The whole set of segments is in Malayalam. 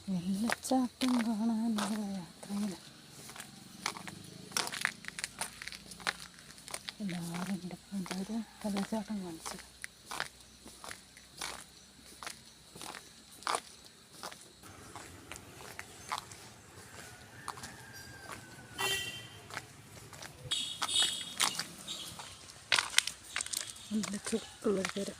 വെള്ളച്ചാട്ടം കാണാനുള്ള യാത്രയിൽ എല്ലാവരും ഉണ്ട്. ഒരു വെള്ളച്ചാട്ടം കാണിച്ചത് നല്ല ചുക്കുള്ളൊരു പേര്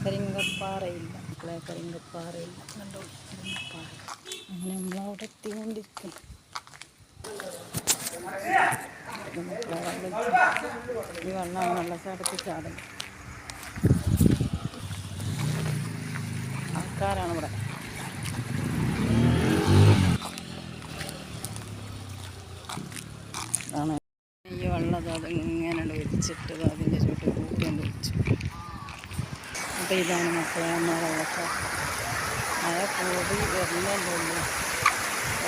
കരിങ്കപ്പാറയില്ല. മക്കളെ കരിങ്കപ്പാറയില്ല. കണ്ടോ കരിങ്കപ്പാറ. അങ്ങനെ നമ്മളവിടെ എത്തിക്കൊണ്ടിരിക്കുന്നു. ഈ വെള്ളമാണ് വെള്ളച്ചാട്ടത്തിൽ ചാടുന്നത്. ആൾക്കാരാണ് ഇവിടെ. അതാണ് ഈ വെള്ളം അതിങ്ങനെ വലിച്ചിട്ട് അതിൻ്റെ ചുറ്റും കൂട്ടിക്കൊണ്ട് വെച്ചു. അപ്പോൾ ഇതാണ് മക്കളെ നമ്മളെ വെള്ളച്ചാട്ടം. മഴ കൂടി വരുന്നുണ്ടല്ലോ.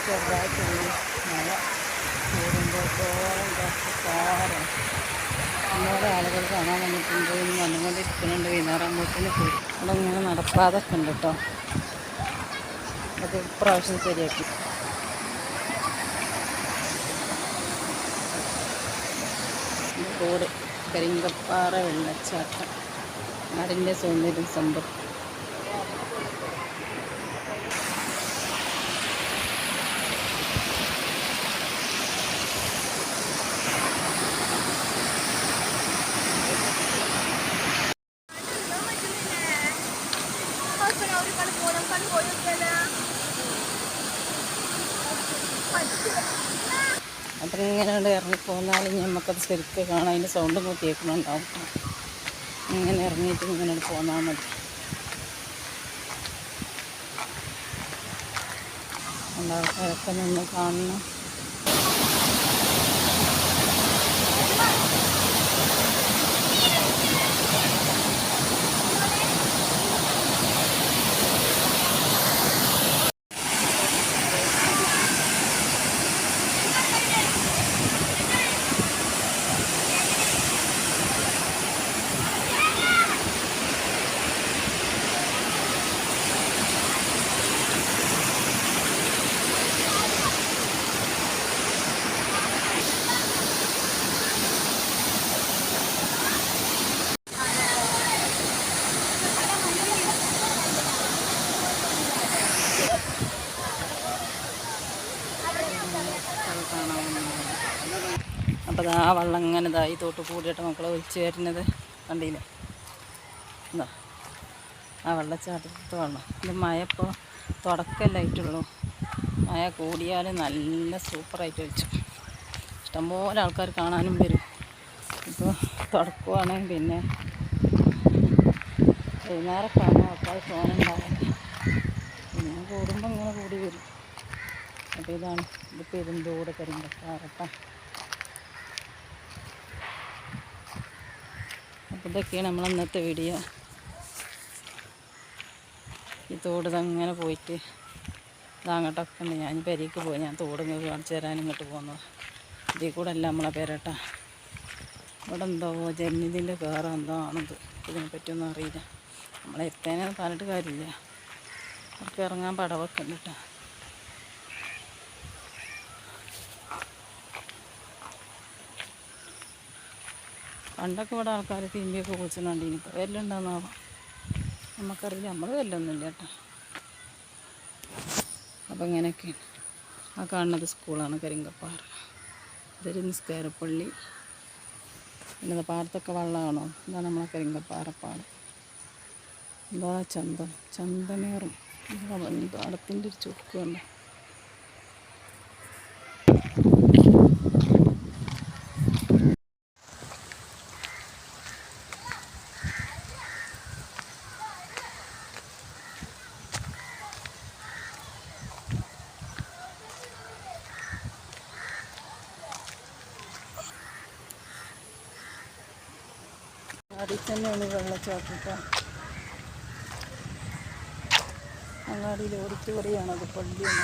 ചെറുതായിട്ടുള്ളൂ. മഴ കൂടുമ്പോഴത്തോളം പാറ ഇന്നോടെ ആളുകൾ കാണാൻ വന്നിട്ടുണ്ട്. ഇനി വന്നുകൊണ്ടിരിക്കുന്നുണ്ട്. വൈകുന്നേരമ്പോഴത്തേന് പോയി. അവിടെ ഇങ്ങനെ നടപ്പാതൊക്കെ ഉണ്ട് കേട്ടോ. അത് ഇപ്രാവശ്യം ശരിയാക്കി. തോട് കരിങ്കപ്പാറ വെള്ളച്ചാട്ടം നാടിൻ്റെ സൗന്ദര്യം സമ്പത്ത്. അപ്പം ഇങ്ങനെ ഇറങ്ങിപ്പോന്നാൽ നമുക്കത് ശരിക്ക് കാണാം. അതിൻ്റെ സൗണ്ട് കൂട്ടി കേൾക്കുന്നുണ്ടാവും. ഇങ്ങനെ ഇറങ്ങിയിട്ട് ഇങ്ങനെ പോന്നാൽ മതി. ആൾക്കാരൊക്കെ നിന്ന് കാണണം. അപ്പോൾ ആ വെള്ളം ഇങ്ങനെ ഇതായി തോട്ട് കൂടിയിട്ട് മക്കളെ ഒലിച്ച് വരുന്നത് കണ്ടില്ല. എന്താ ആ വെള്ളച്ചാട്ടത്തെ വെള്ളം. ഇത് മഴ ഇപ്പോൾ തുടക്കമല്ലായിട്ടുള്ളൂ. മഴ കൂടിയാൽ നല്ല സൂപ്പറായിട്ട് ഒലിച്ചു. ഇഷ്ടംപോലെ ആൾക്കാർ കാണാനും വരും. ഇപ്പോൾ തുടക്കുവാണ്. പിന്നെ വൈകുന്നേരമൊക്കെ ആകുമ്പോൾ ആൾക്കാർ തോന്നുന്നുണ്ടാവില്ല. പിന്നെ കൂടുമ്പോൾ ഇങ്ങനെ കൂടി വരും. അപ്പോൾ ഇതാണ് ഇത് പെരുന്തോട് കരിങ്കപ്പാറ. അപ്പോൾ ഇതൊക്കെയാണ് നമ്മൾ ഇന്നത്തെ വീഡിയോ. ഈ തോട് ഇതങ്ങനെ പോയിട്ട് ഇതങ്ങോട്ടൊക്കെ ഉണ്ട്. ഞാൻ പെരയ്ക്ക് പോയി. ഞാൻ തോട് ഇങ്ങോട്ട് കാണിച്ചു തരാൻ ഇങ്ങോട്ട് പോകുന്നത്. ഇതിൽ കൂടെ അല്ല നമ്മളെ പേരട്ട. ഇവിടെ എന്തോ ജനിതിൻ്റെ കയറ എന്തോ ആണിത്. ഇതിനെപ്പറ്റിയൊന്നും അറിയില്ല. നമ്മളെ എത്തേനെ പറഞ്ഞിട്ട് കാര്യമില്ല. അവർക്ക് ഇറങ്ങാൻ പടവൊക്കെ ഉണ്ട് കേട്ടോ. പണ്ടൊക്കെ ഇവിടെ ആൾക്കാർ തിമ്പിയൊക്കെ കുളിച്ചിട്ടുണ്ട്. ഇനിയിപ്പോൾ വെല്ലുണ്ടെന്നാവാം, നമുക്കറിയില്ല. നമ്മൾ വെല്ലൊന്നുമില്ല കേട്ടോ. അപ്പോൾ ഇങ്ങനെയൊക്കെയാണ്. ആ കാണുന്നത് സ്കൂളാണ് കരിങ്കപ്പാറ. ഇതൊരു നിസ്കാരപ്പള്ളി. പിന്നെ പാടത്തൊക്കെ വെള്ളമാണോ? ഇതാണ് നമ്മളെ കരിങ്കപ്പാറപ്പാടം. എന്താ ചന്തനേറും പാടത്തിൻ്റെ ഒരു ചുക്കുണ്ട്. അതിൽ തന്നെയാണ് വെള്ളച്ചാട്ടം. അങ്ങാടിയിൽ ഓഡിറ്റോറിയമാണത്. പള്ളിയാണ്.